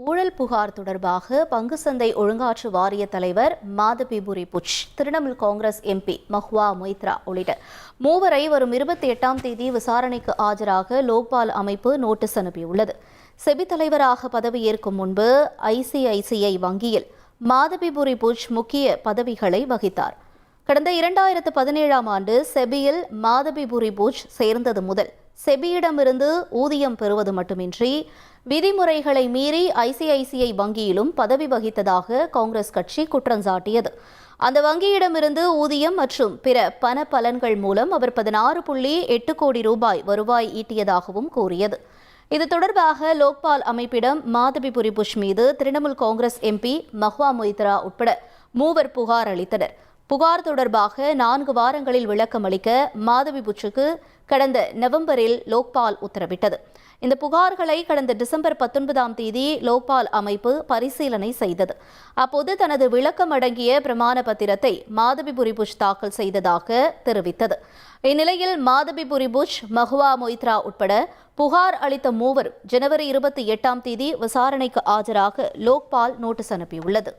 ஊழல் புகார் தொடர்பாக பங்கு சந்தை ஒழுங்காற்று வாரிய தலைவர் மாதபிபுரி புச், திரிணாமுல் காங்கிரஸ் எம்பி மஹுவா மொய்த்ரா உள்ளிட்ட மூவரை வரும் 28ஆம் தேதி விசாரணைக்கு ஆஜராக லோக்பால் அமைப்பு நோட்டீஸ் அனுப்பியுள்ளது. செபி தலைவராக பதவியேற்கும் முன்பு ஐசிஐசிஐ வங்கியில் மாதபிபுரி புச் முக்கிய பதவிகளை வகித்தார். கடந்த 2017ஆம் ஆண்டு செபியில் மாதபிபுரி புச் சேர்ந்தது முதல் செபியிடமிருந்து ஊதியம் பெறுவது மட்டுமின்றி விதிமுறைகளை மீறி ஐசிஐசிஐ வங்கியிலும் பதவி வகித்ததாக காங்கிரஸ் கட்சி குற்றம் சாட்டியது. அந்த வங்கியிடமிருந்து ஊதியம் மற்றும் பிற பண பலன்கள் மூலம் அவர் 16.8 கோடி ரூபாய் வருவாய் ஈட்டியதாகவும் கூறியது. இது தொடர்பாக லோக்பால் அமைப்பிடம் மாதபிபுரி புச் மீது திரிணாமுல் காங்கிரஸ் எம்பி மஹுவா மொய்த்ரா உட்பட மூவர் புகார் அளித்தனர். புகார் தொடர்பாக 4 வாரங்களில் விளக்கம் அளிக்க மாதவி புச்சுக்கு கடந்த நவம்பரில் லோக்பால் உத்தரவிட்டது. இந்த புகார்களை கடந்த டிசம்பர் 19ஆம் தேதி லோக்பால் அமைப்பு பரிசீலனை செய்தது. அப்போது தனது விளக்கம் அடங்கிய பிரமாண பத்திரத்தை மாதபிபுரி புச் தாக்கல் செய்ததாக தெரிவித்தது. இந்நிலையில் மாதபிபுரி புச், மஹுவா மொய்த்ரா உட்பட புகார் அளித்த மூவர் ஜனவரி 28ஆம் தேதி விசாரணைக்கு ஆஜராக லோக்பால் நோட்டீஸ் அனுப்பியுள்ளது.